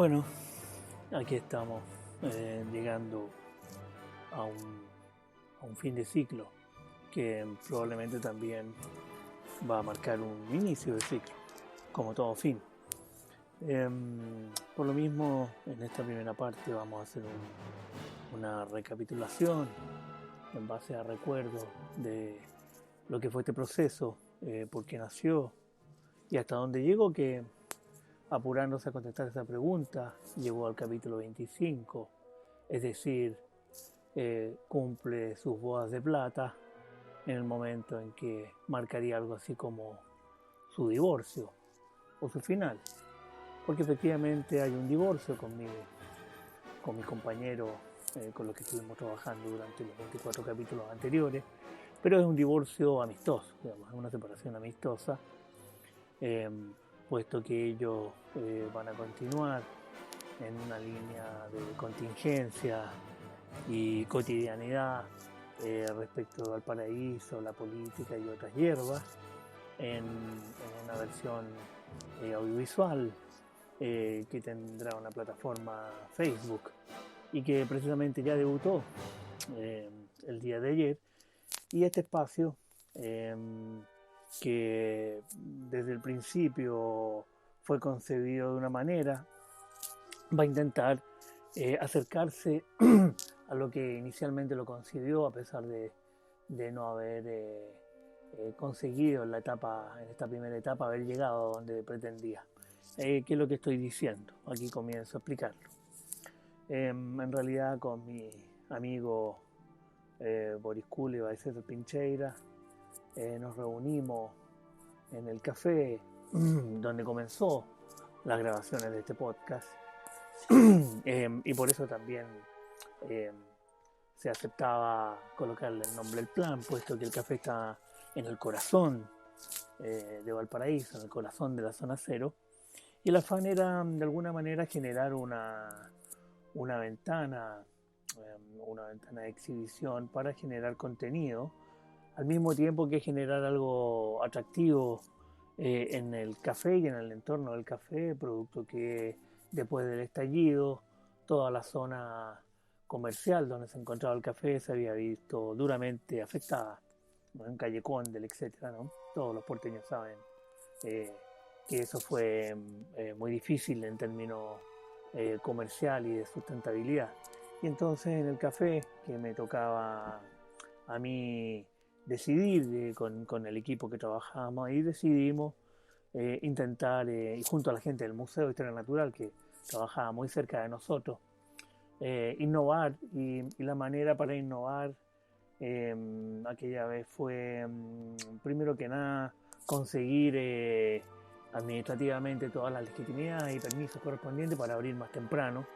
Bueno, aquí estamos llegando a un fin de ciclo que probablemente también va a marcar un inicio de ciclo, como todo fin. Por lo mismo, en esta primera parte vamos a hacer una recapitulación en base a recuerdos de lo que fue este proceso, por qué nació y hasta dónde llegó, que apurándose a contestar esa pregunta, llegó al capítulo 25, es decir, cumple sus bodas de plata en el momento en que marcaría algo así como su divorcio o su final, porque efectivamente hay un divorcio con mi compañero con los que estuvimos trabajando durante los 24 capítulos anteriores, pero es un divorcio amistoso, digamos, es una separación amistosa, puesto que ellos van a continuar en una línea de contingencia y cotidianidad respecto al Valparaíso, la política y otras hierbas, en una versión audiovisual que tendrá una plataforma Facebook y que precisamente ya debutó el día de ayer. Y este espacio, que desde el principio fue concebido de una manera, va a intentar acercarse a lo que inicialmente lo concibió, a pesar de no haber conseguido en esta primera etapa, haber llegado a donde pretendía. ¿Qué es lo que estoy diciendo? Aquí comienzo a explicarlo. En realidad, con mi amigo Boris Kuleva y César Pincheira, nos reunimos en el café donde comenzó las grabaciones de este podcast. Y por eso también se aceptaba colocarle el nombre El Plan, puesto que el café está en el corazón de Valparaíso, en el corazón de la zona cero, y el afán era de alguna manera generar una ventana de exhibición para generar contenido, al mismo tiempo que generar algo atractivo en el café y en el entorno del café, producto que después del estallido toda la zona comercial donde se encontraba el café se había visto duramente afectada, ¿no? En Calle Condel, etcétera, ¿no? Todos los porteños saben que eso fue muy difícil en términos comercial y de sustentabilidad. Y entonces en el café que me tocaba a mí decidir con el equipo que trabajábamos ahí, decidimos intentar, y junto a la gente del Museo de Historia Natural que trabajaba muy cerca de nosotros, innovar, y la manera para innovar aquella vez fue, primero que nada, conseguir administrativamente todas las legitimidades y permisos correspondientes para abrir más temprano,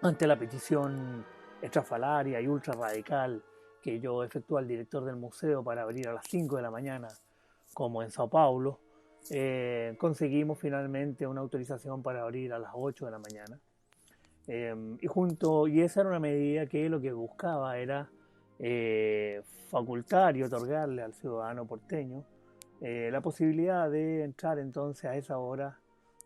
ante la petición estrafalaria y ultra radical que yo efectué al director del museo para abrir a las 5 de la mañana, como en Sao Paulo. Conseguimos finalmente una autorización para abrir a las 8 de la mañana. Y esa era una medida que lo que buscaba era facultar y otorgarle al ciudadano porteño la posibilidad de entrar entonces a esa hora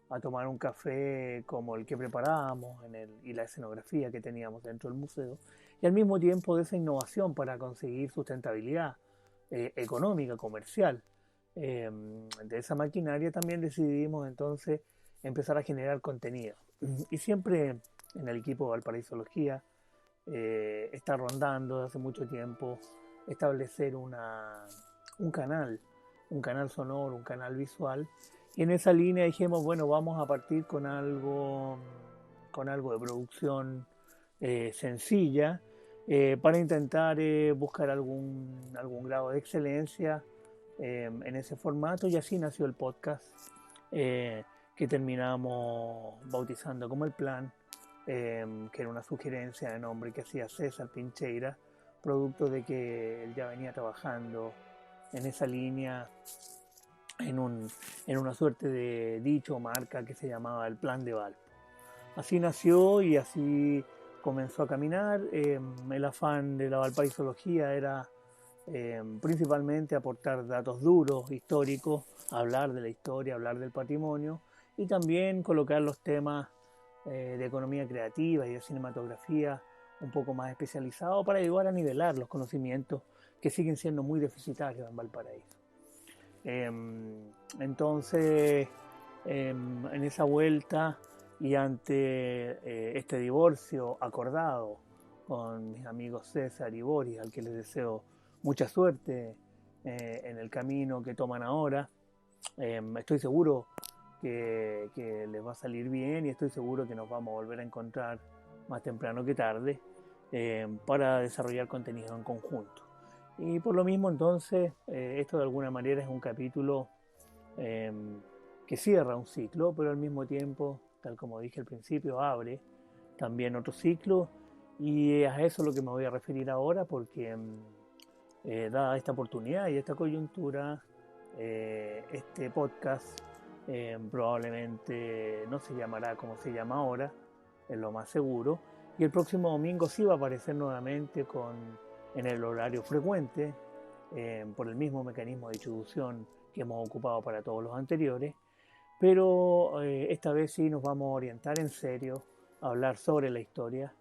a tomar un café como el que preparábamos y la escenografía que teníamos dentro del museo, y al mismo tiempo de esa innovación para conseguir sustentabilidad económica, comercial de esa maquinaria. También decidimos entonces empezar a generar contenido, y siempre en el equipo de Valparaísología está rondando desde hace mucho tiempo establecer un canal sonoro, un canal visual. Y en esa línea dijimos, bueno, vamos a partir con algo de producción sencilla, para intentar buscar algún grado de excelencia en ese formato, y así nació el podcast que terminamos bautizando como El Plan, que era una sugerencia de nombre que hacía César Pincheira, producto de que él ya venía trabajando en esa línea en una suerte de dicho o marca que se llamaba El Plan de Valpo. Así nació y así comenzó a caminar. El afán de la valparaísología era principalmente aportar datos duros, históricos, hablar de la historia, hablar del patrimonio, y también colocar los temas de economía creativa y de cinematografía un poco más especializados para ayudar a nivelar los conocimientos que siguen siendo muy deficitarios en Valparaíso. Entonces, en esa vuelta y ante este divorcio acordado con mis amigos César y Boris, al que les deseo mucha suerte en el camino que toman ahora, estoy seguro que les va a salir bien y estoy seguro que nos vamos a volver a encontrar más temprano que tarde para desarrollar contenido en conjunto. Y por lo mismo entonces, esto de alguna manera es un capítulo que cierra un ciclo, pero al mismo tiempo, tal como dije al principio, abre también otro ciclo y a eso es lo que me voy a referir ahora porque dada esta oportunidad y esta coyuntura, este podcast probablemente no se llamará como se llama ahora, es lo más seguro, y el próximo domingo sí va a aparecer nuevamente en el horario frecuente, por el mismo mecanismo de distribución que hemos ocupado para todos los anteriores, pero esta vez sí nos vamos a orientar en serio a hablar sobre la historia,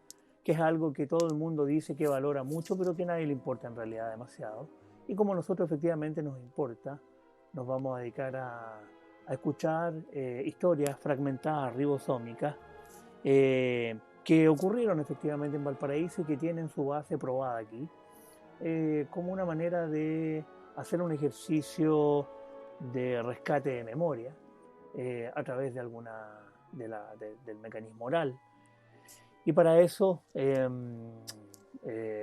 que es algo que todo el mundo dice que valora mucho, pero que a nadie le importa en realidad demasiado. Y como a nosotros efectivamente nos importa, nos vamos a dedicar a escuchar historias fragmentadas, ribosómicas, que ocurrieron efectivamente en Valparaíso y que tienen su base probada aquí, como una manera de hacer un ejercicio de rescate de memoria a través de del mecanismo oral. Y para eso,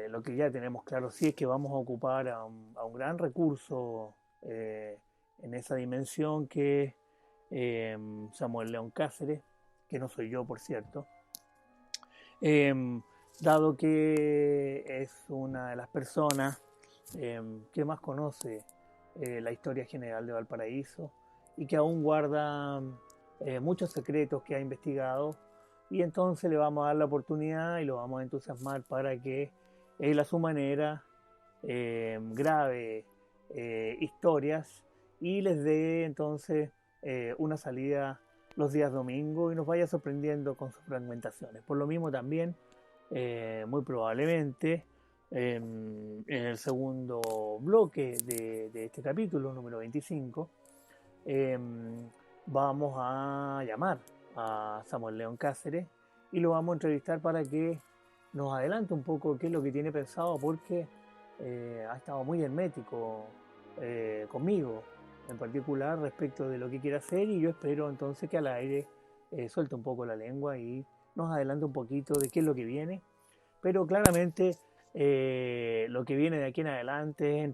lo que ya tenemos claro sí es que vamos a ocupar a un gran recurso en esa dimensión que Samuel León Cáceres, que no soy yo por cierto, dado que es una de las personas que más conoce la historia general de Valparaíso y que aún guarda muchos secretos que ha investigado, y entonces le vamos a dar la oportunidad y lo vamos a entusiasmar para que él a su manera grabe historias y les dé entonces una salida los días domingo y nos vaya sorprendiendo con sus fragmentaciones. Por lo mismo también, muy probablemente, en el segundo bloque de este capítulo, número 25, vamos a llamar a Samuel León Cáceres y lo vamos a entrevistar para que nos adelante un poco qué es lo que tiene pensado, porque ha estado muy hermético conmigo en particular respecto de lo que quiere hacer, y yo espero entonces que al aire suelte un poco la lengua y nos adelante un poquito de qué es lo que viene. Pero claramente lo que viene de aquí en adelante es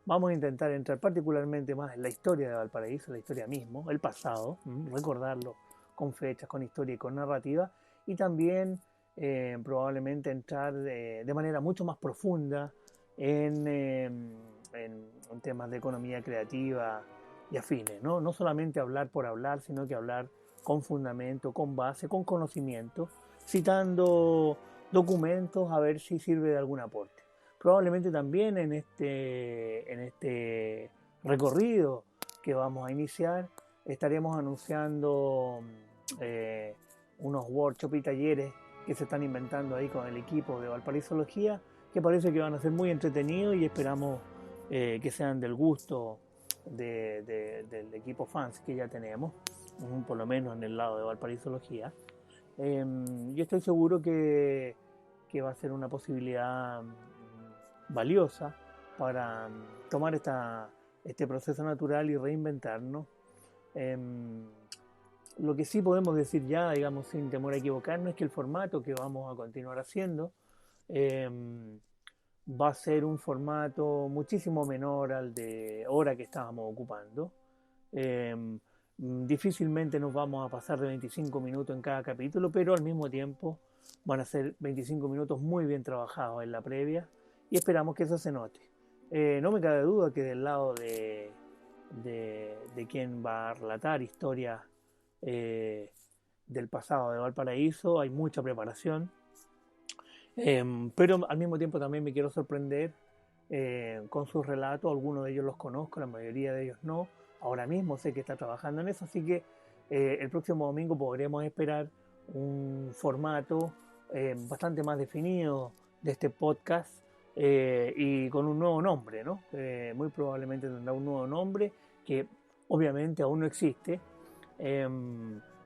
vamos a intentar entrar particularmente más en la historia de Valparaíso, la historia mismo, el pasado, recordarlo con fechas, con historia y con narrativa, y también probablemente entrar de manera mucho más profunda en temas de economía creativa y afines, ¿no? No solamente hablar por hablar, sino que hablar con fundamento, con base, con conocimiento, citando documentos a ver si sirve de algún aporte. Probablemente también en este recorrido que vamos a iniciar estaremos anunciando unos workshops y talleres que se están inventando ahí con el equipo de Valparaísología, que parece que van a ser muy entretenidos y esperamos que sean del gusto del equipo fans que ya tenemos, por lo menos en el lado de Valparaísología. Yo estoy seguro que va a ser una posibilidad valiosa para tomar este proceso natural y reinventarnos. Lo que sí podemos decir ya, digamos, sin temor a equivocarnos, es que el formato que vamos a continuar haciendo va a ser un formato muchísimo menor al de hora que estábamos ocupando. Difícilmente nos vamos a pasar de 25 minutos en cada capítulo, pero al mismo tiempo van a ser 25 minutos muy bien trabajados en la previa y esperamos que eso se note. No me cabe duda que del lado de quien va a relatar historias del pasado de Valparaíso hay mucha preparación, pero al mismo tiempo también me quiero sorprender con sus relatos. Algunos de ellos los conozco, la mayoría de ellos no. Ahora mismo sé que está trabajando en eso, así que el próximo domingo podremos esperar un formato bastante más definido de este podcast y con un nuevo nombre, ¿no? Muy probablemente tendrá un nuevo nombre que obviamente aún no existe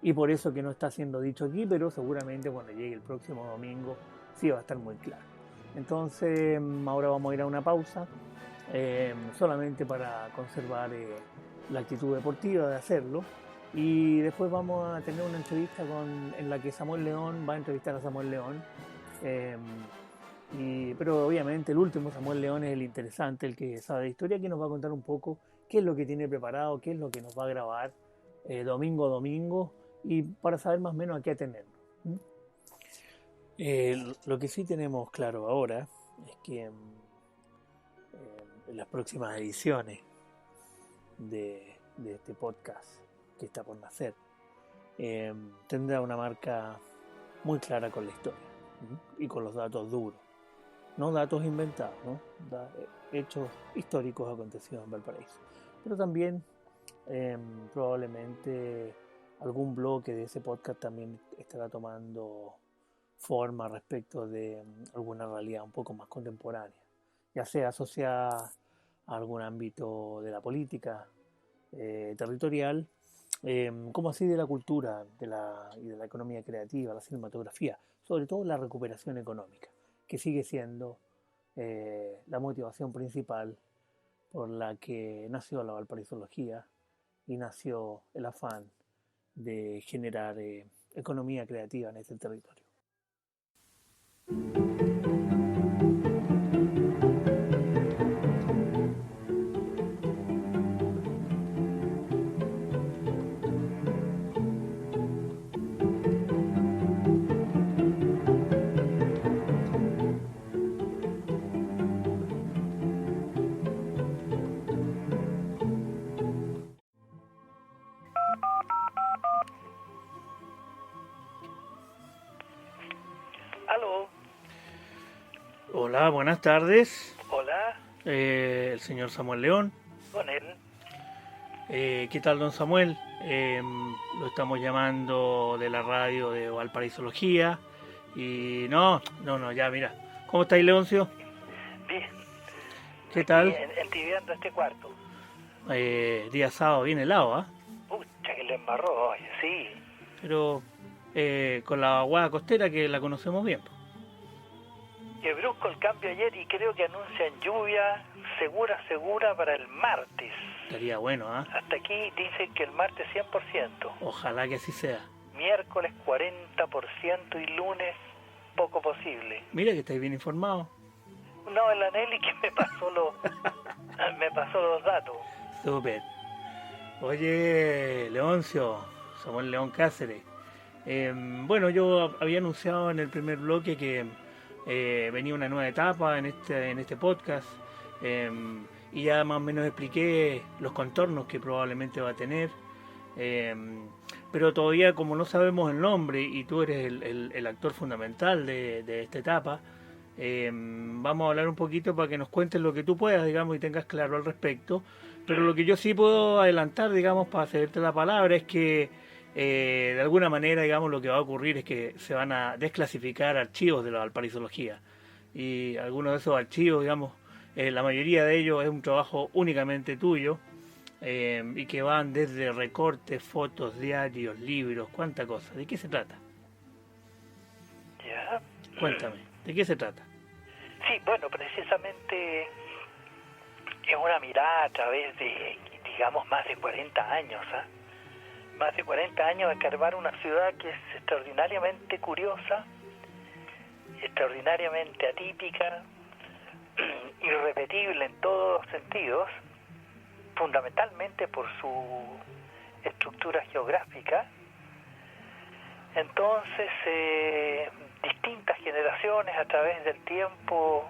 y por eso que no está siendo dicho aquí, pero seguramente cuando llegue el próximo domingo sí va a estar muy claro. Entonces ahora vamos a ir a una pausa solamente para conservar la actitud deportiva de hacerlo. Y después vamos a tener una entrevista en la que Samuel León va a entrevistar a Samuel León. Eh, pero obviamente el último Samuel León es el interesante, el que sabe de historia, que nos va a contar un poco qué es lo que tiene preparado, qué es lo que nos va a grabar domingo a domingo y para saber más o menos a qué atenernos. Lo que sí tenemos claro ahora es que en las próximas ediciones de este podcast que está por nacer, tendrá una marca muy clara con la historia y con los datos duros, no datos inventados, ¿no? Hechos históricos acontecidos en Valparaíso. Pero también probablemente algún bloque de ese podcast también estará tomando forma respecto de alguna realidad un poco más contemporánea, ya sea asociada a algún ámbito de la política territorial, como así de la cultura y de la economía creativa, la cinematografía, sobre todo la recuperación económica, que sigue siendo la motivación principal por la que nació la valparaísología y nació el afán de generar economía creativa en este territorio. Aló. Hola, buenas tardes. Hola. El señor Samuel León. Con él. ¿Qué tal, don Samuel? Lo estamos llamando de la radio de Valparaísología. Y no, ya mira. ¿Cómo estáis, Leoncio? Bien. ¿Qué tal? Entibiando este cuarto. Día sábado bien helado, ¿ah? Pucha, que le embarró hoy, sí. Pero con la aguada costera que la conocemos bien. Que brusco el cambio ayer y creo que anuncian lluvia segura para el martes. Estaría bueno, ¿ah? Hasta aquí dicen que el martes 100%. Ojalá que así sea. Miércoles 40% y lunes poco posible. Mira que estáis bien informados. No, el Aneli que me pasó los datos. Súper. Oye, Leoncio, Samuel León Cáceres. Bueno, yo había anunciado en el primer bloque que venía una nueva etapa en este podcast y ya más o menos expliqué los contornos que probablemente va a tener. Pero todavía como no sabemos el nombre y tú eres el actor fundamental de esta etapa, vamos a hablar un poquito para que nos cuentes lo que tú puedas, digamos, y tengas claro al respecto. Pero lo que yo sí puedo adelantar, digamos, para cederte la palabra, es que de alguna manera, digamos, lo que va a ocurrir es que se van a desclasificar archivos de la valparaísología. Y algunos de esos archivos, digamos, la mayoría de ellos es un trabajo únicamente tuyo, y que van desde recortes, fotos, diarios, libros, cuánta cosa. ¿De qué se trata? Ya. Cuéntame, ¿de qué se trata? Sí, bueno, precisamente es una mirada a través de, digamos, más de 40 años, ¿eh? Más de 40 años de escarbar una ciudad que es extraordinariamente curiosa, extraordinariamente atípica, irrepetible en todos los sentidos, fundamentalmente por su estructura geográfica. Entonces, distintas generaciones a través del tiempo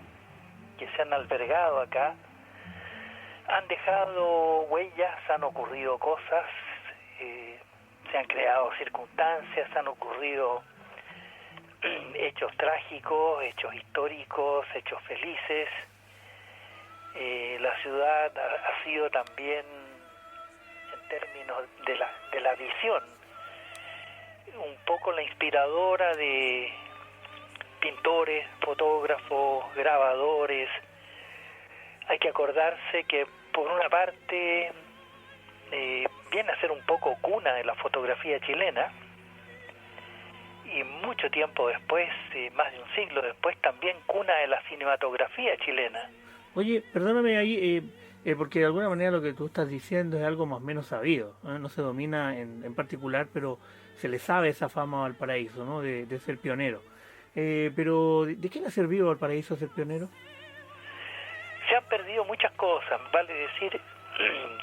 que se han albergado acá han dejado huellas, han ocurrido cosas, se han creado circunstancias, han ocurrido hechos trágicos, hechos históricos, hechos felices. La ciudad ha sido también, en términos de la visión un poco la inspiradora de pintores, fotógrafos, grabadores. Hay que acordarse que por una parte viene a ser un poco cuna de la fotografía chilena, y mucho tiempo después, más de un siglo después, también cuna de la cinematografía chilena. Oye, perdóname ahí, porque de alguna manera lo que tú estás diciendo es algo más o menos sabido, ¿no? No se domina en particular, pero se le sabe esa fama a Valparaíso, ¿no? De ser pionero. Pero, ¿de qué le ha servido a Valparaíso ser pionero? Se han perdido muchas cosas, vale decir,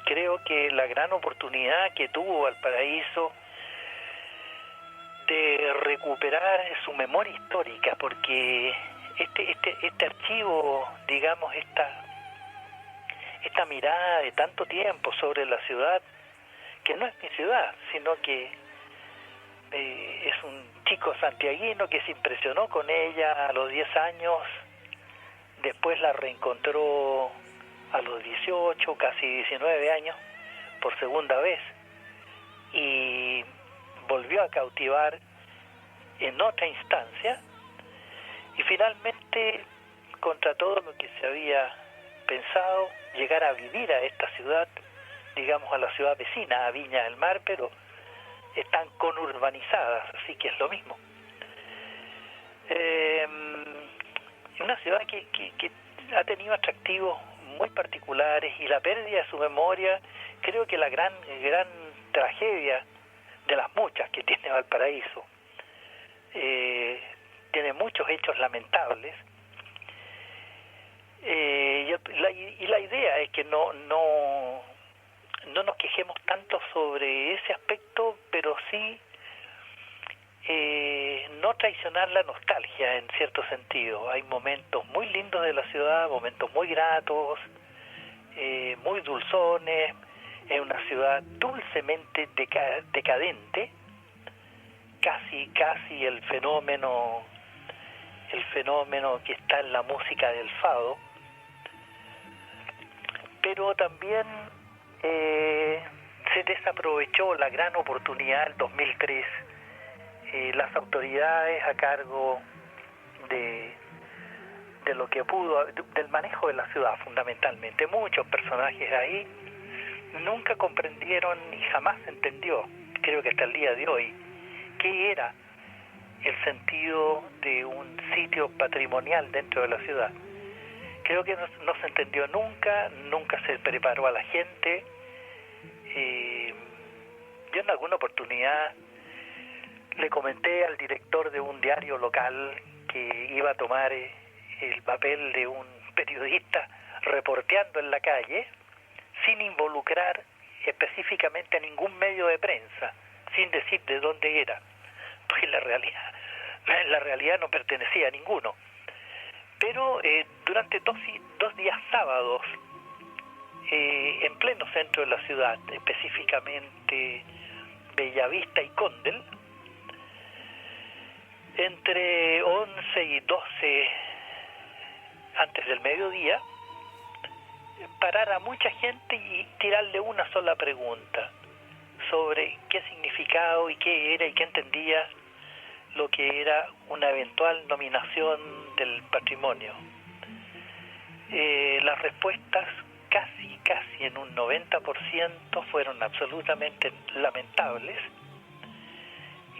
creo que la gran oportunidad que tuvo Valparaíso de recuperar su memoria histórica, porque este archivo, digamos, esta mirada de tanto tiempo sobre la ciudad, que no es mi ciudad, sino que es un chico santiaguino que se impresionó con ella a los 10 años, después la reencontró a los 18, casi 19 años, por segunda vez, y volvió a cautivar en otra instancia, y finalmente, contra todo lo que se había pensado, llegar a vivir a esta ciudad, digamos a la ciudad vecina, a Viña del Mar, pero están conurbanizadas, así que es lo mismo. Una ciudad que ha tenido atractivos muy particulares, y la pérdida de su memoria, creo que la gran tragedia de las muchas que tiene Valparaíso. Tiene muchos hechos lamentables, y la idea es que no nos quejemos tanto sobre ese aspecto, pero sí no traicionar la nostalgia en cierto sentido. Hay momentos muy lindos de la ciudad, momentos muy gratos, muy dulzones. Es una ciudad dulcemente decadente, casi el fenómeno que está en la música del fado, pero también se desaprovechó la gran oportunidad del 2003. Las autoridades a cargo de lo que pudo, del manejo de la ciudad fundamentalmente, muchos personajes ahí nunca comprendieron y jamás se entendió, creo que hasta el día de hoy, qué era el sentido de un sitio patrimonial dentro de la ciudad. Creo que no se entendió nunca se preparó a la gente. Yo en alguna oportunidad le comenté al director de un diario local que iba a tomar el papel de un periodista reporteando en la calle, sin involucrar específicamente a ningún medio de prensa, sin decir de dónde era, porque en la realidad no pertenecía a ninguno. Pero durante dos días sábados, en pleno centro de la ciudad, específicamente Bellavista y Condel, entre 11 y 12 antes del mediodía, parar a mucha gente y tirarle una sola pregunta sobre qué significado y qué era y qué entendía lo que era una eventual nominación del patrimonio. Las respuestas casi en un 90% fueron absolutamente lamentables,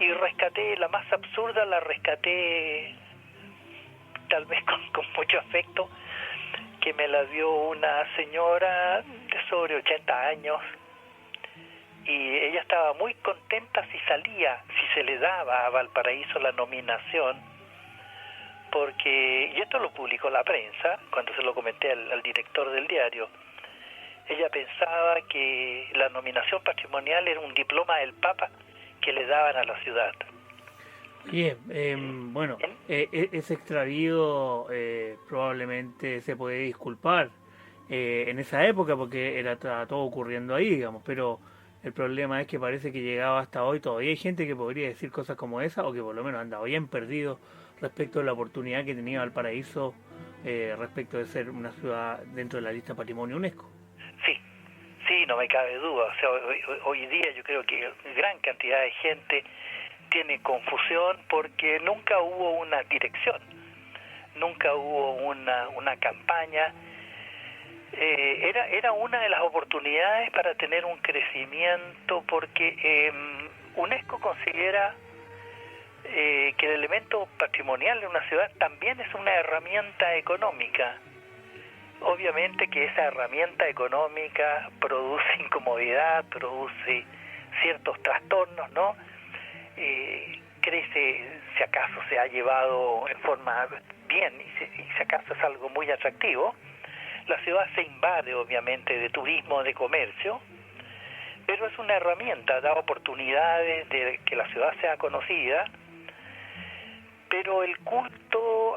y rescaté la más absurda, la rescaté tal vez con mucho afecto, que me la dio una señora de sobre 80 años, y ella estaba muy contenta si se le daba a Valparaíso la nominación, porque, y esto lo publicó la prensa, cuando se lo comenté al director del diario, ella pensaba que la nominación patrimonial era un diploma del Papa que le daban a la ciudad. Bien, bueno, ese extravío probablemente se puede disculpar en esa época porque estaba todo ocurriendo ahí, digamos, pero el problema es que parece que llegaba hasta hoy, todavía hay gente que podría decir cosas como esa, o que por lo menos anda bien perdido respecto de la oportunidad que tenía Valparaíso respecto de ser una ciudad dentro de la lista Patrimonio UNESCO. Sí, no me cabe duda. O sea, hoy día yo creo que gran cantidad de gente tiene confusión porque nunca hubo una dirección, nunca hubo una campaña. Era una de las oportunidades para tener un crecimiento, porque UNESCO considera que el elemento patrimonial de una ciudad también es una herramienta económica. Obviamente que esa herramienta económica produce incomodidad, produce ciertos trastornos, ¿no? Crece, si acaso se ha llevado en forma bien, y si acaso es algo muy atractivo. La ciudad se invade, obviamente, de turismo, de comercio, pero es una herramienta, da oportunidades de que la ciudad sea conocida, pero el culto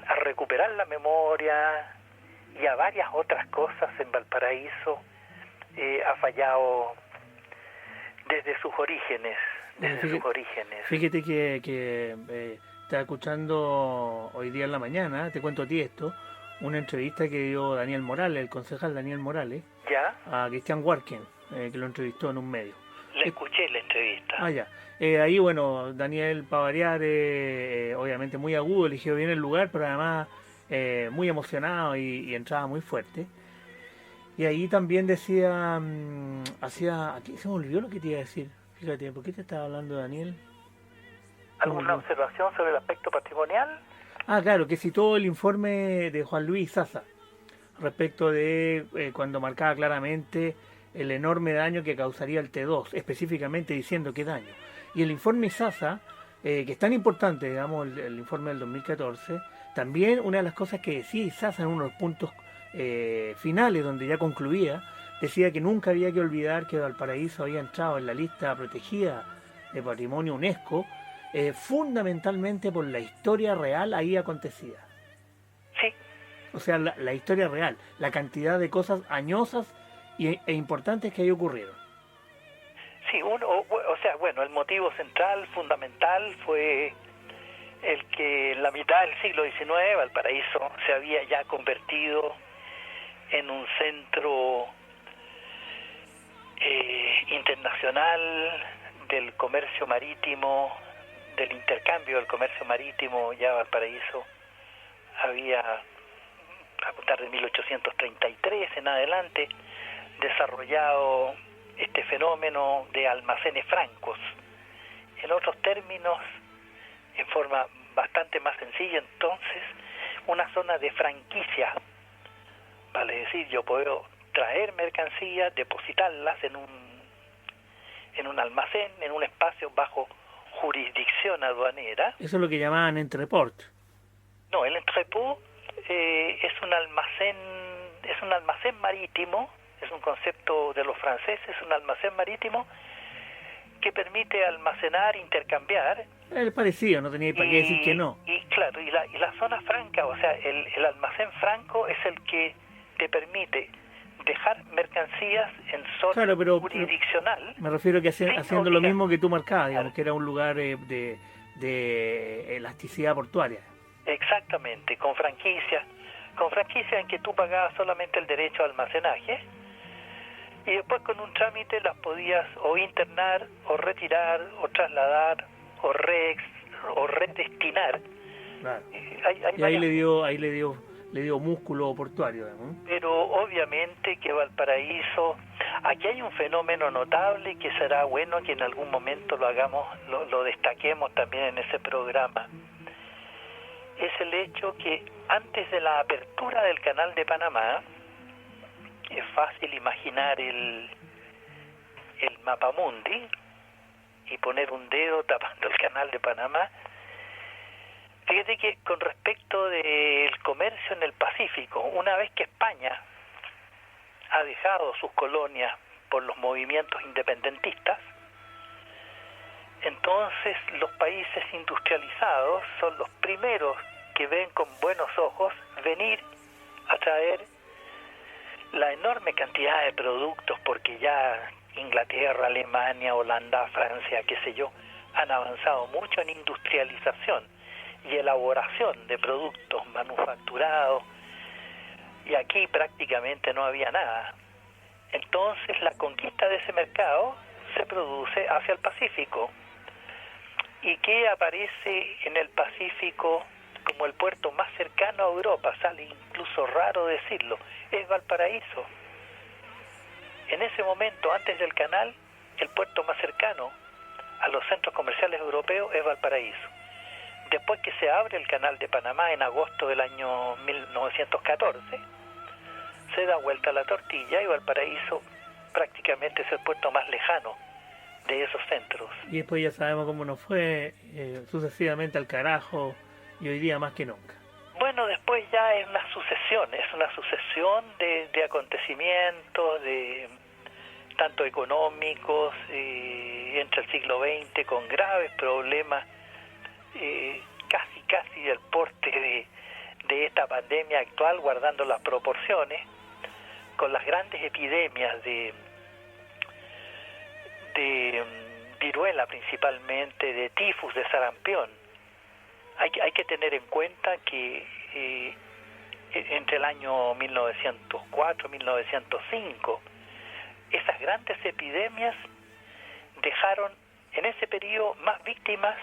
a recuperar la memoria y a varias otras cosas en Valparaíso ha fallado desde sus orígenes. Fíjate que estaba escuchando hoy día en la mañana, te cuento a ti esto, una entrevista que dio Daniel Morales, el concejal Daniel Morales, ¿ya? A Cristian Warken, que lo entrevistó en un medio. Le escuché la entrevista. Ah, ya. Ahí, bueno, Daniel, para variar, obviamente muy agudo, eligió bien el lugar, pero además muy emocionado y entraba muy fuerte. Y ahí también decía, aquí se me olvidó lo que te iba a decir. Fíjate, ¿por qué te estaba hablando, Daniel? ¿Alguna observación sobre el aspecto patrimonial? Ah, claro, que citó el informe de Juan Luis Zaza respecto de cuando marcaba claramente el enorme daño que causaría el T2, específicamente diciendo qué daño. Y el informe Zaza, que es tan importante, digamos, el informe del 2014, también una de las cosas que decía Zaza en uno de los puntos finales, donde ya concluía, decía que nunca había que olvidar que Valparaíso había entrado en la lista protegida de patrimonio UNESCO, fundamentalmente por la historia real ahí acontecida. Sí. O sea, la historia real, la cantidad de cosas añosas e importantes que ahí ocurrieron. Sí, o sea, bueno, el motivo central, fundamental, fue el que en la mitad del siglo XIX Valparaíso se había ya convertido en un centro internacional del comercio marítimo, del intercambio del comercio marítimo. Ya Valparaíso había, a contar de 1833 en adelante, desarrollado este fenómeno de almacenes francos. En otros términos, en forma bastante más sencilla, entonces, una zona de franquicia. Vale decir, yo puedo traer mercancías, depositarlas en un almacén, en un espacio bajo jurisdicción aduanera. Eso es lo que llamaban entreport. No, el entrepôt es un almacén marítimo, es un concepto de los franceses, un almacén marítimo que permite almacenar, intercambiar. Es parecido, no tenía para qué decir que no. Y claro, y la zona franca, o sea, el almacén franco es el que te permite dejar mercancías en zona jurisdiccional. Me refiero que haciendo lo mismo que tú marcabas, digamos, que era un lugar de elasticidad portuaria. Exactamente, con franquicia en que tú pagabas solamente el derecho a almacenaje y después con un trámite las podías o internar, o retirar, o trasladar, o redestinar. Claro. Y ahí le dio músculo portuario, ¿no? Pero obviamente que Valparaíso, aquí hay un fenómeno notable que será bueno que en algún momento lo hagamos, lo destaquemos también en ese programa. Es el hecho que antes de la apertura del Canal de Panamá, es fácil imaginar el mapamundi y poner un dedo tapando el Canal de Panamá. Fíjate que con respecto del comercio en el Pacífico, una vez que España ha dejado sus colonias por los movimientos independentistas, entonces los países industrializados son los primeros que ven con buenos ojos venir a traer la enorme cantidad de productos, porque ya Inglaterra, Alemania, Holanda, Francia, qué sé yo, han avanzado mucho en industrialización y elaboración de productos manufacturados, y aquí prácticamente no había nada. Entonces la conquista de ese mercado se produce hacia el Pacífico, y que aparece en el Pacífico como el puerto más cercano a Europa, sale incluso raro decirlo, es Valparaíso. En ese momento, antes del canal, el puerto más cercano a los centros comerciales europeos es Valparaíso. Después que se abre el canal de Panamá en agosto del año 1914, se da vuelta la tortilla y Valparaíso prácticamente es el puerto más lejano de esos centros. Y después ya sabemos cómo nos fue, sucesivamente al carajo, y hoy día más que nunca. Bueno, después ya es una sucesión de acontecimientos, de tanto económicos, entre el siglo XX con graves problemas, casi del porte de esta pandemia actual, guardando las proporciones, con las grandes epidemias de viruela principalmente, de tifus, de sarampión. Hay que tener en cuenta que entre el año 1904 y 1905, esas grandes epidemias dejaron en ese periodo más víctimas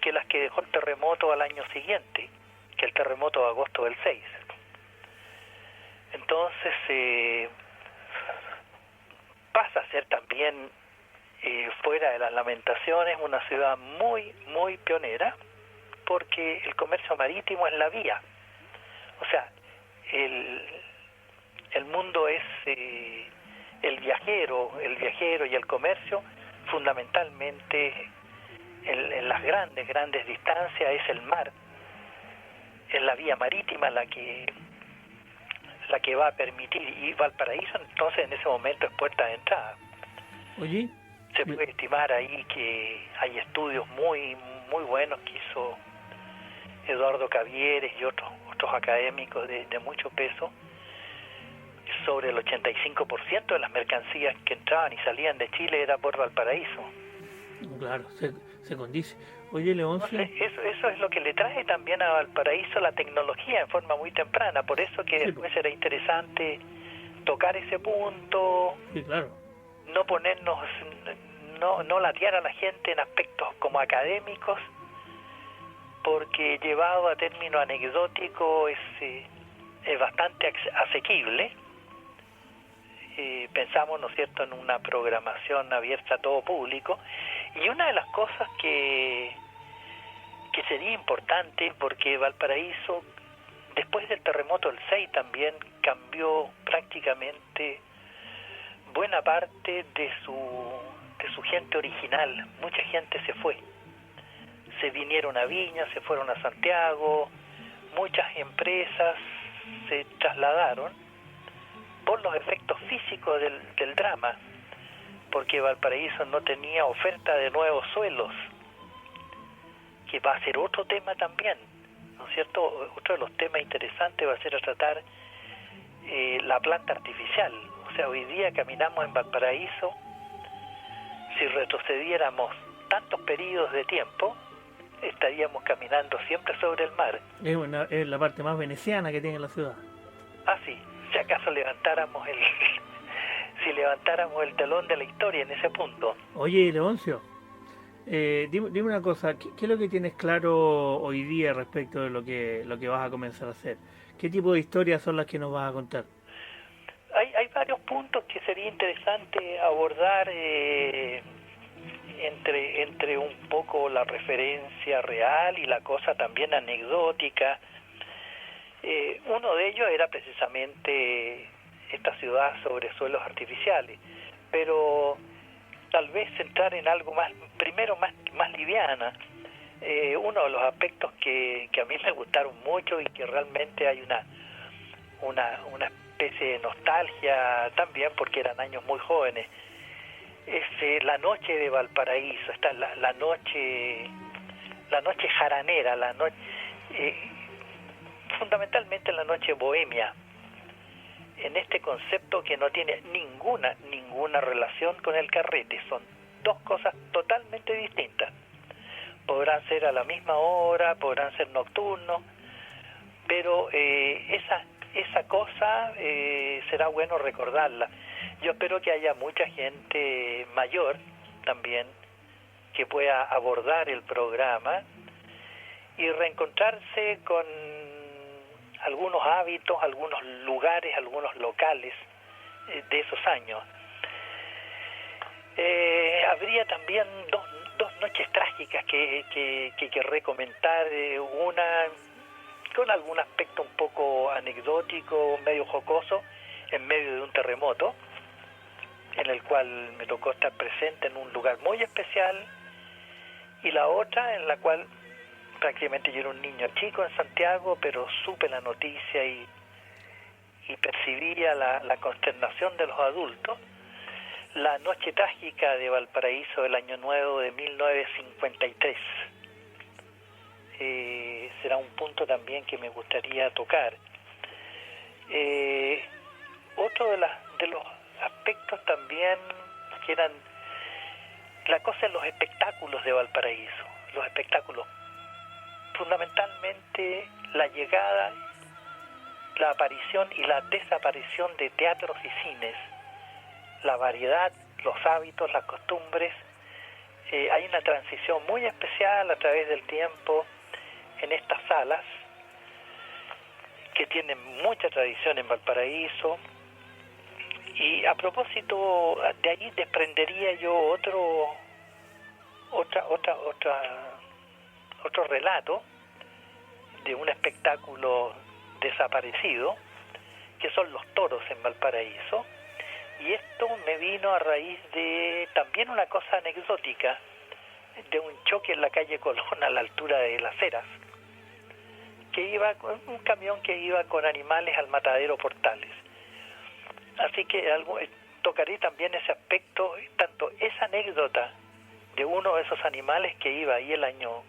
que las que dejó el terremoto al año siguiente, que el terremoto de agosto del 6. Entonces pasa a ser también, fuera de las lamentaciones, una ciudad muy pionera, porque el comercio marítimo es la vía. O sea, el mundo es el viajero y el comercio, fundamentalmente en las grandes distancias es el mar, es la vía marítima la que va a permitir, y Valparaíso entonces en ese momento es puerta de entrada. Oye, se puede estimar ahí que hay estudios muy buenos que hizo Eduardo Cavieres y otros académicos de mucho peso, sobre el 85% de las mercancías que entraban y salían de Chile era por Valparaíso. Claro, se condice. Oye, Leoncio, eso es lo que le trae también a Valparaíso la tecnología en forma muy temprana, por eso que después era interesante tocar ese punto. Sí, claro. No ponernos, no latear a la gente en aspectos como académicos, porque llevado a término anecdótico es bastante asequible. Pensamos, ¿no es cierto?, en una programación abierta a todo público, y una de las cosas que sería importante, porque Valparaíso, después del terremoto del 6 también cambió prácticamente buena parte de su gente original. Mucha gente se fue, se vinieron a Viña, se fueron a Santiago, muchas empresas se trasladaron por los efectos físicos del drama, porque Valparaíso no tenía oferta de nuevos suelos, que va a ser otro tema también, ¿no es cierto? Otro de los temas interesantes va a ser a tratar la planta artificial. O sea, hoy día caminamos en Valparaíso, si retrocediéramos tantos periodos de tiempo, estaríamos caminando siempre sobre el mar. Es la parte más veneciana que tiene la ciudad. Ah, sí, si acaso levantáramos el telón de la historia en ese punto. Oye, Leoncio, dime una cosa, ¿qué es lo que tienes claro hoy día respecto de lo que vas a comenzar a hacer? ¿Qué tipo de historias son las que nos vas a contar? Hay varios puntos que sería interesante abordar, entre un poco la referencia real y la cosa también anecdótica. Uno de ellos era precisamente esta ciudad sobre suelos artificiales, pero tal vez entrar en algo más liviana. Uno de los aspectos que a mí me gustaron mucho y que realmente hay una especie de nostalgia también, porque eran años muy jóvenes, es la noche de Valparaíso. Está la noche jaranera, fundamentalmente la noche bohemia, en este concepto que no tiene ninguna relación con el carrete. Son dos cosas totalmente distintas. Podrán ser a la misma hora, podrán ser nocturnos, pero esa cosa será bueno recordarla. Yo espero que haya mucha gente mayor también que pueda abordar el programa y reencontrarse con algunos hábitos, algunos lugares, algunos locales de esos años. Habría también dos noches trágicas que querré comentar, una con algún aspecto un poco anecdótico, medio jocoso, en medio de un terremoto, en el cual me tocó estar presente en un lugar muy especial, y la otra en la cual prácticamente yo era un niño chico en Santiago, pero supe la noticia y percibía la consternación de los adultos. La noche trágica de Valparaíso del Año Nuevo de 1953. Será un punto también que me gustaría tocar. Otro de los aspectos también que eran la cosa en los espectáculos de Valparaíso. Los espectáculos, fundamentalmente la llegada, la aparición y la desaparición de teatros y cines, la variedad, los hábitos, las costumbres. Hay una transición muy especial a través del tiempo en estas salas que tienen mucha tradición en Valparaíso. Y a propósito, de ahí desprendería yo otro relato de un espectáculo desaparecido, que son los toros en Valparaíso. Y esto me vino a raíz de también una cosa anecdótica, de un choque en la calle Colón a la altura de Las Heras, que iba un camión que iba con animales al matadero Portales. Así que tocaré también ese aspecto, tanto esa anécdota de uno de esos animales que iba ahí el año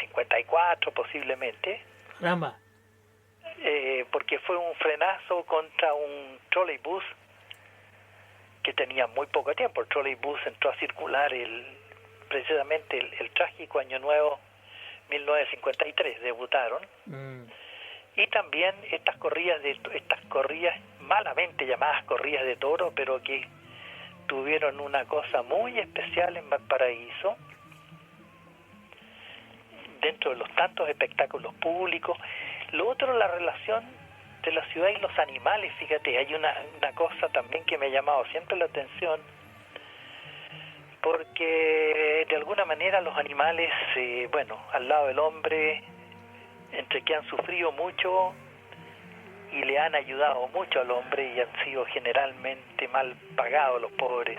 54 posiblemente, Ramba. Porque fue un frenazo contra un trolleybús que tenía muy poco tiempo. El trolleybús entró a circular precisamente el trágico Año Nuevo 1953, debutaron. Y también estas corridas malamente llamadas corridas de toro, pero que tuvieron una cosa muy especial en Valparaíso, dentro de los tantos espectáculos públicos. Lo otro, la relación de la ciudad y los animales. Fíjate, hay una cosa también que me ha llamado siempre la atención, porque de alguna manera los animales, al lado del hombre, entre que han sufrido mucho y le han ayudado mucho al hombre y han sido generalmente mal pagados los pobres.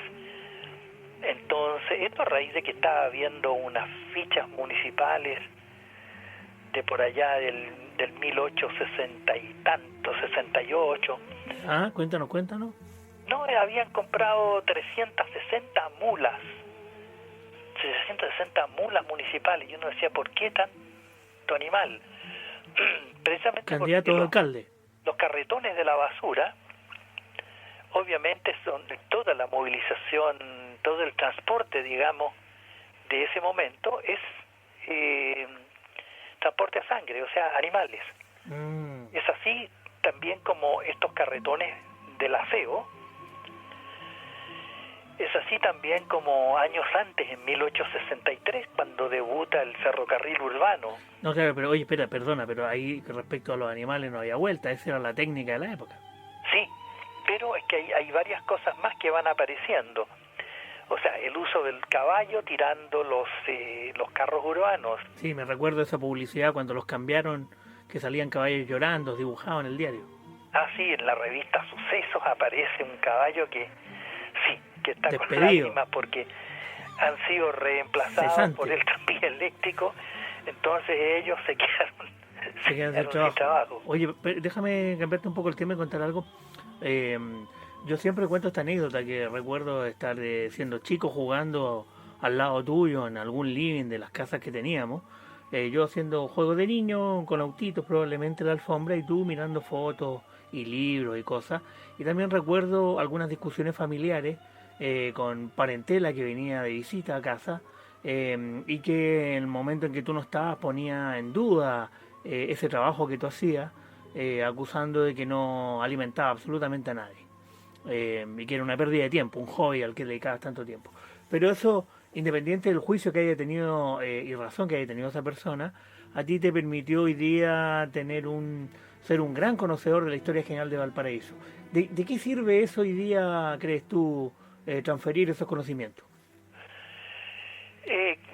Entonces, esto a raíz de que estaba viendo unas fichas municipales de por allá del 1860 y tanto, 68. Ah, cuéntanos. No, habían comprado 360 mulas municipales, y uno decía, ¿por qué tanto animal? Precisamente candidato a alcalde. Los carretones de la basura, obviamente, son toda la movilización, todo el transporte, digamos, de ese momento es transporte a sangre, o sea, animales. Es así también como estos carretones del aseo. Es así también como años antes, en 1863, cuando debuta el ferrocarril urbano. No, claro, pero oye, perdona, pero ahí respecto a los animales no había vuelta, esa era la técnica de la época. Sí, pero es que hay varias cosas más que van apareciendo. O sea, el uso del caballo tirando los carros urbanos. Sí, me recuerdo esa publicidad cuando los cambiaron, que salían caballos llorando, dibujados en el diario. Ah, sí, en la revista Sucesos aparece un caballo que está despedido, con lágrimas porque han sido reemplazados por el tranvía eléctrico. Entonces ellos se quedaron sin trabajo. Oye, déjame cambiarte un poco el tema y contar algo. Yo siempre cuento esta anécdota que recuerdo estar siendo chico jugando al lado tuyo en algún living de las casas que teníamos. Yo haciendo juegos de niño con autitos probablemente en la alfombra y tú mirando fotos y libros y cosas. Y también recuerdo algunas discusiones familiares con parentela que venía de visita a casa y que en el momento en que tú no estabas ponía en duda ese trabajo que tú hacías, acusando de que no alimentaba absolutamente a nadie y que era una pérdida de tiempo, un hobby al que dedicabas tanto tiempo. Pero eso independiente del juicio que haya tenido y razón que haya tenido esa persona, a ti te permitió hoy día ser un gran conocedor de la historia general de Valparaíso. ¿De qué sirve eso hoy día, crees tú, transferir esos conocimientos?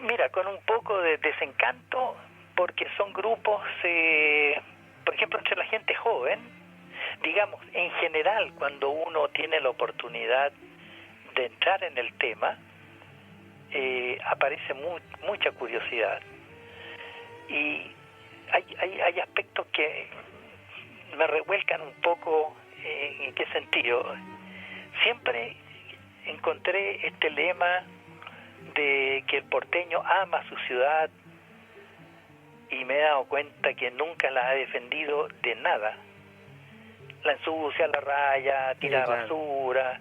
Mira, con un poco de desencanto, porque son grupos, por ejemplo, entre la gente joven, digamos, en general, cuando uno tiene la oportunidad de entrar en el tema, aparece mucha curiosidad. Y hay aspectos que me revuelcan un poco. ¿En qué sentido? Siempre encontré este lema de que el porteño ama su ciudad, y me he dado cuenta que nunca la ha defendido de nada. La ensucia, la raya, tira basura,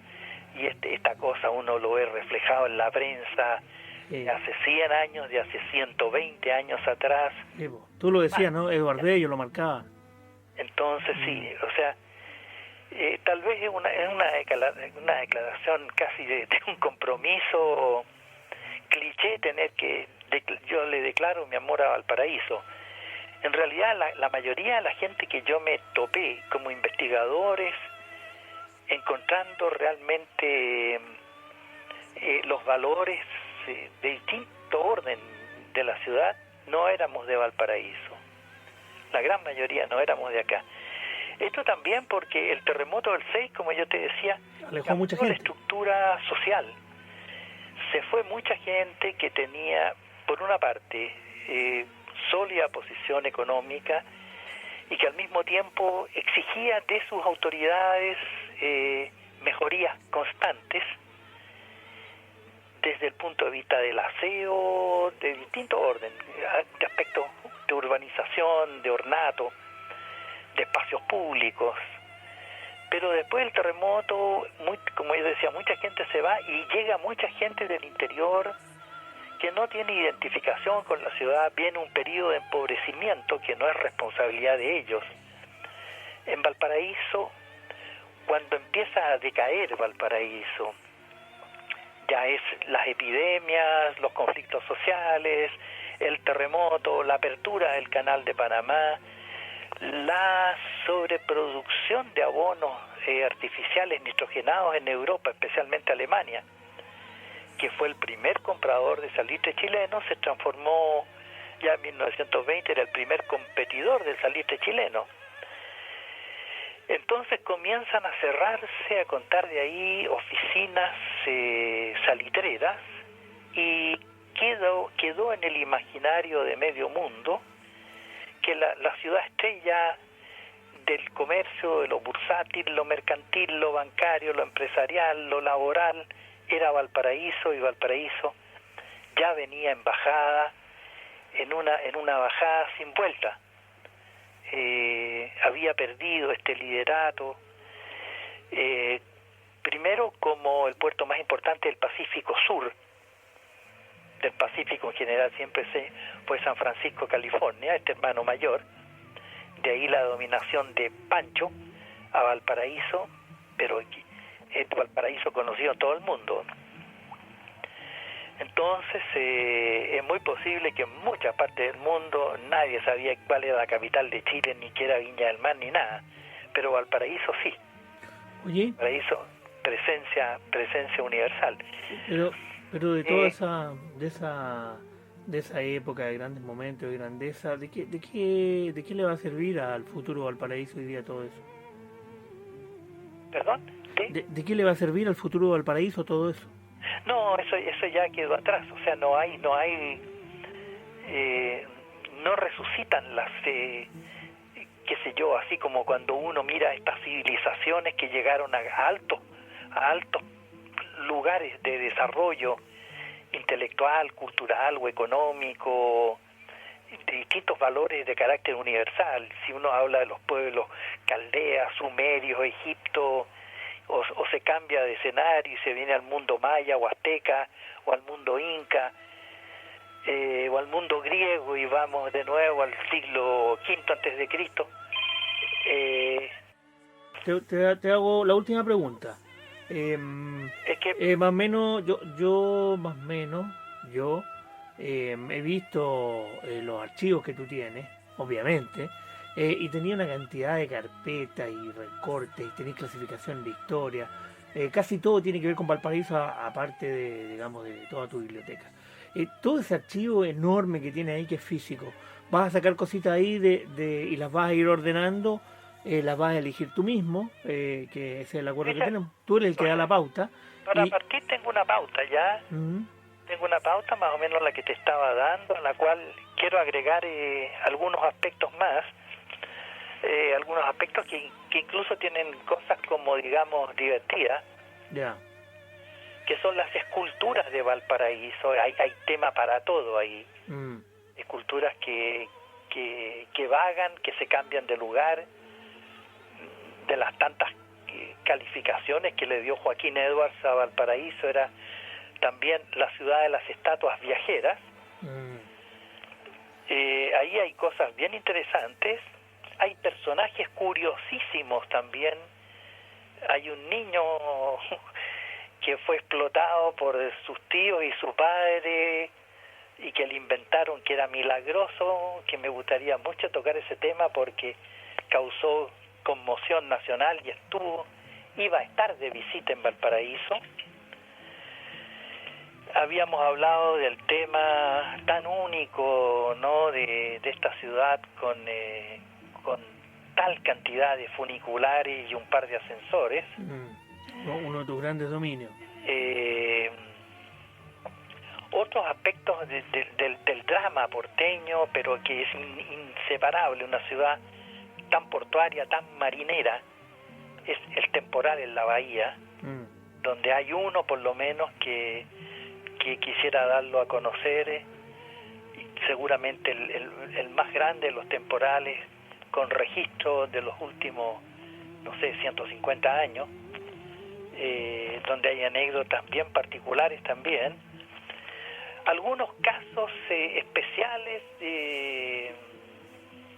y esta cosa uno lo ve reflejado en la prensa de hace 100 años, de hace 120 años atrás. Tú lo decías, ¿no? Eduardo Bello lo marcaba. Entonces sí, o sea, tal vez es una declaración casi de un compromiso cliché tener que yo le declaro mi amor a Valparaíso. En realidad la mayoría de la gente que yo me topé como investigadores, encontrando realmente los valores de distinto orden de la ciudad, no éramos de Valparaíso. La gran mayoría no éramos de acá. Esto también porque el terremoto del 6, como yo te decía, alejó mucha gente. La estructura social. Se fue mucha gente que tenía, por una parte, sólida posición económica, y que al mismo tiempo exigía de sus autoridades mejorías constantes desde el punto de vista del aseo, de distinto orden, de aspectos de urbanización, de ornato, de espacios públicos. Pero después del terremoto, como yo decía, mucha gente se va y llega mucha gente del interior que no tiene identificación con la ciudad. Viene un periodo de empobrecimiento que no es responsabilidad de ellos. En Valparaíso, cuando empieza a decaer Valparaíso, ya es las epidemias, los conflictos sociales, el terremoto, la apertura del Canal de Panamá, la sobreproducción de abonos artificiales nitrogenados en Europa, especialmente Alemania, que fue el primer comprador de salitre chileno, se transformó ya en 1920, era el primer competidor del salitre chileno. Entonces comienzan a cerrarse, a contar de ahí, oficinas salitreras, y quedó en el imaginario de medio mundo que la ciudad estrella del comercio, de lo bursátil, lo mercantil, lo bancario, lo empresarial, lo laboral, era Valparaíso, y Valparaíso ya venía en bajada, en una bajada sin vuelta. Había perdido este liderato, primero como el puerto más importante del Pacífico Sur. Del Pacífico en general siempre fue San Francisco, California, este hermano mayor. De ahí la dominación de Pancho a Valparaíso, pero Valparaíso conocido en todo el mundo. Entonces es muy posible que en muchas partes del mundo nadie sabía cuál era la capital de Chile, ni qué era Viña del Mar, ni nada, pero Valparaíso sí. Oye, Valparaíso, presencia universal. Pero de toda esa época de grandes momentos, de grandeza, ¿de qué le va a servir al futuro Valparaíso hoy día todo eso? ¿Perdón? ¿De qué le va a servir al futuro Valparaíso todo eso? No, eso ya quedó atrás. O sea, no resucitan las, qué sé yo, así como cuando uno mira estas civilizaciones que llegaron a altos lugares de desarrollo intelectual, cultural o económico, de distintos valores de carácter universal. Si uno habla de los pueblos caldeas, sumerios, Egipto, o se cambia de escenario y se viene al mundo maya o azteca, o al mundo inca, o al mundo griego, y vamos de nuevo al siglo V antes de Cristo. Te hago la última pregunta. Es que Más o menos, yo más o menos yo he visto los archivos que tú tienes, obviamente, y tenía una cantidad de carpetas y recortes, y tenés clasificación de historia. Casi todo tiene que ver con Valparaíso, aparte de, digamos, de toda tu biblioteca. Todo ese archivo enorme que tiene ahí, que es físico, vas a sacar cositas ahí y las vas a ir ordenando, las vas a elegir tú mismo, que ese es el acuerdo que tenemos. Tú eres el que da la pauta. Para partir tengo una pauta ya. Tengo una pauta más o menos la que te estaba dando, a la cual quiero agregar algunos aspectos más. Algunos aspectos que incluso tienen cosas como, digamos, divertidas. Ya. Que son las esculturas de Valparaíso. Hay tema para todo ahí. Esculturas que vagan, que se cambian de lugar, de las tantas calificaciones que le dio Joaquín Edwards a Valparaíso. Era también la ciudad de las estatuas viajeras. Ahí hay cosas bien interesantes. Hay personajes curiosísimos también. Hay un niño que fue explotado por sus tíos y su padre, y que le inventaron que era milagroso, que me gustaría mucho tocar ese tema porque causó conmoción nacional y iba a estar de visita en Valparaíso. Habíamos hablado del tema tan único, ¿no?, de esta ciudad con tal cantidad de funiculares y un par de ascensores. Uno de tus grandes dominios. Otros aspectos del drama porteño, pero que es inseparable, una ciudad tan portuaria, tan marinera, es el temporal en la bahía, donde hay uno por lo menos que quisiera darlo a conocer, seguramente el más grande de los temporales, con registro de los últimos, 150 años, donde hay anécdotas bien particulares también. Algunos casos especiales de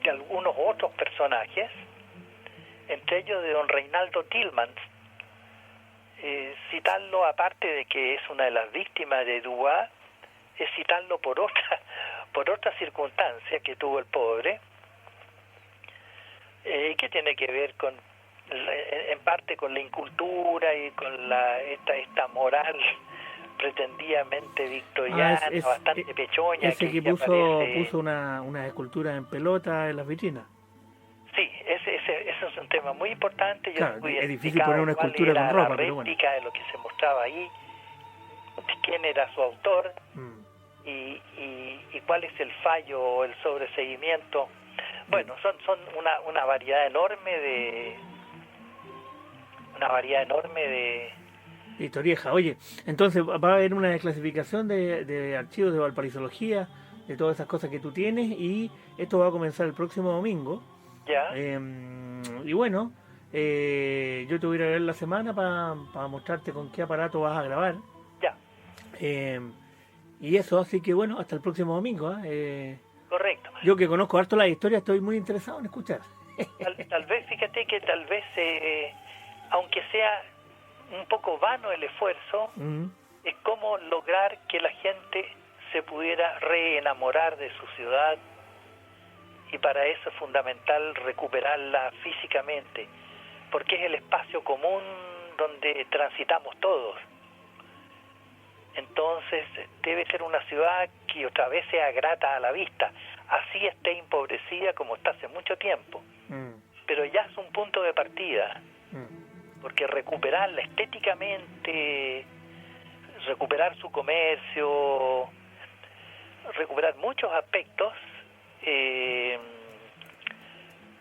algunos otros personajes, entre ellos de don Reinaldo Tillmans. Citarlo, aparte de que es una de las víctimas de Dubois, es citarlo por otra circunstancia que tuvo el pobre, que tiene que ver en parte con la incultura y con esta moral pretendidamente victoriana, bastante pechoña. Ese que puso una escultura en pelota en las vitrinas. Sí, ese es un tema muy importante. Claro, es difícil poner una escultura con ropa, la pero bueno. réplica de lo que se mostraba ahí, quién era su autor, y cuál es el fallo o el sobreseguimiento. Bueno, son una variedad enorme de historieja. Oye, entonces va a haber una desclasificación de archivos de valparaísología, de todas esas cosas que tú tienes, y esto va a comenzar el próximo domingo. Ya. Y bueno, yo te voy a ir a ver la semana para mostrarte con qué aparato vas a grabar. Ya. Y eso, así que bueno, hasta el próximo domingo. Correcto. Yo que conozco harto la historia, estoy muy interesado en escuchar. Tal vez, fíjate que aunque sea un poco vano el esfuerzo, es como lograr que la gente se pudiera reenamorar de su ciudad, y para eso es fundamental recuperarla físicamente, porque es el espacio común donde transitamos todos. Entonces debe ser una ciudad que otra vez sea grata a la vista, así esté empobrecida como está hace mucho tiempo, pero ya es un punto de partida, porque recuperarla estéticamente, recuperar su comercio, recuperar muchos aspectos,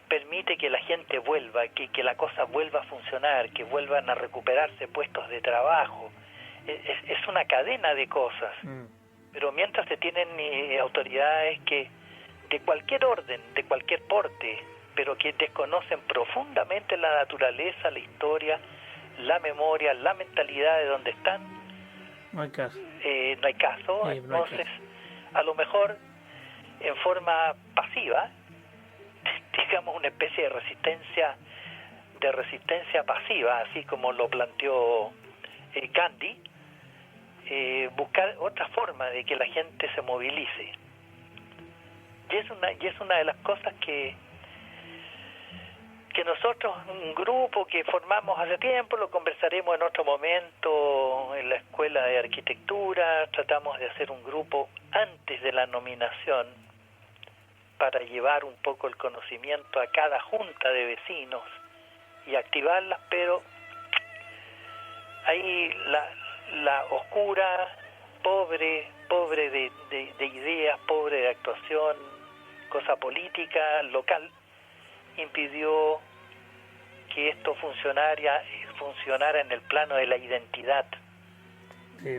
permite que la gente vuelva, que la cosa vuelva a funcionar, que vuelvan a recuperarse puestos de trabajo. Es una cadena de cosas, pero mientras se tienen autoridades que de cualquier orden, de cualquier porte, pero que desconocen profundamente la naturaleza, la historia, la memoria, la mentalidad de donde están, no hay caso. No hay caso. Entonces, a lo mejor en forma pasiva, digamos una especie de resistencia pasiva, así como lo planteó Gandhi, buscar otra forma de que la gente se movilice. Y es una de las cosas que nosotros, un grupo que formamos hace tiempo, lo conversaremos en otro momento en la Escuela de Arquitectura. Tratamos de hacer un grupo antes de la nominación para llevar un poco el conocimiento a cada junta de vecinos y activarlas, pero ahí la oscura, pobre de ideas, pobre de actuación, cosa política local, impidió que esto funcionara en el plano de la identidad. Sí.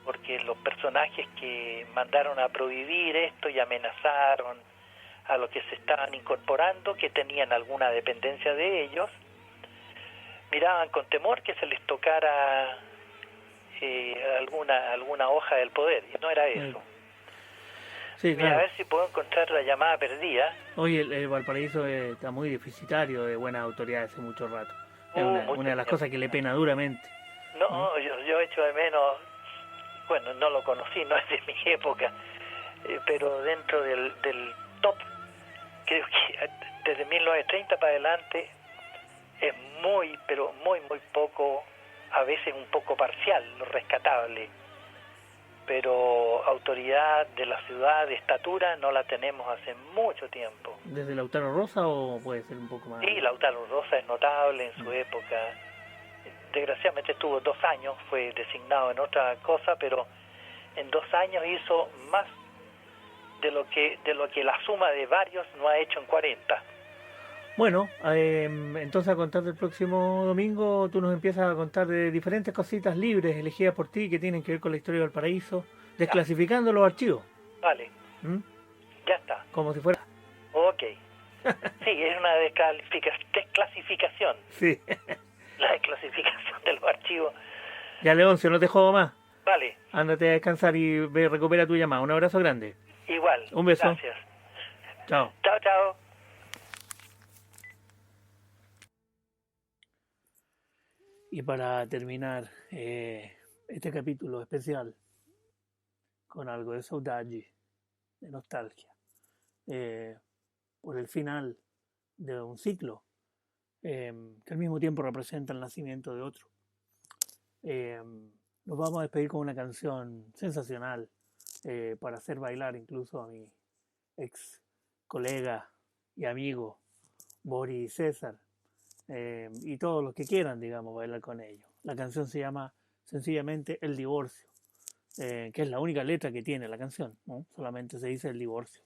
Porque los personajes que mandaron a prohibir esto y amenazaron a los que se estaban incorporando, que tenían alguna dependencia de ellos, miraban con temor que se les tocara alguna hoja del poder, y no era eso. Sí, Mira, claro. a ver si puedo encontrar la llamada perdida. Hoy el Valparaíso está muy deficitario de buenas autoridades hace mucho rato. Es una de las cosas que le pena duramente. No, yo echo de menos, bueno, no lo conocí, no es de mi época, pero dentro del top, creo que desde 1930 para adelante es muy, pero muy poco, a veces un poco parcial, lo rescatable. Pero autoridad de la ciudad, de estatura, no la tenemos hace mucho tiempo. ¿Desde Lautaro Rosa o puede ser un poco más? Sí, Lautaro Rosa es notable en su época. Desgraciadamente estuvo 2 años, fue designado en otra cosa, pero en 2 años hizo más de lo que la suma de varios no ha hecho en 40. Bueno, entonces a contar del próximo domingo tú nos empiezas a contar de diferentes cositas libres elegidas por ti que tienen que ver con la historia del Valparaíso, desclasificando los archivos. Vale, ya está. Como si fuera... Ok. Sí, es una desclasificación. Sí. La desclasificación de los archivos. Ya, Leoncio, no te jodo más. Vale. Ándate a descansar y recupera tu llamada. Un abrazo grande. Igual. Un beso. Gracias. Chao. Chao, chao. Y para terminar este capítulo especial con algo de saudade, de nostalgia, por el final de un ciclo que al mismo tiempo representa el nacimiento de otro. Nos vamos a despedir con una canción sensacional para hacer bailar incluso a mi ex colega y amigo Boris César. Y todos los que quieran, digamos, bailar con ellos. La canción se llama sencillamente El Divorcio, que es la única letra que tiene la canción, ¿no? Solamente se dice El Divorcio.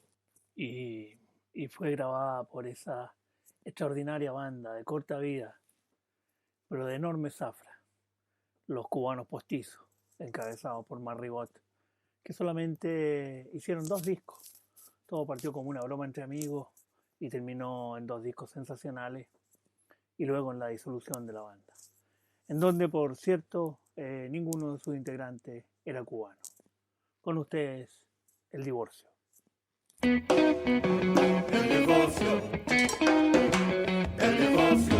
Y fue grabada por esa extraordinaria banda de corta vida, pero de enorme zafra, los Cubanos Postizos, encabezados por Marribot, que solamente hicieron 2 discos. Todo partió como una broma entre amigos y terminó en 2 discos sensacionales, y luego en la disolución de la banda, en donde, por cierto, ninguno de sus integrantes era cubano. Con ustedes, El Divorcio. El divorcio, el divorcio.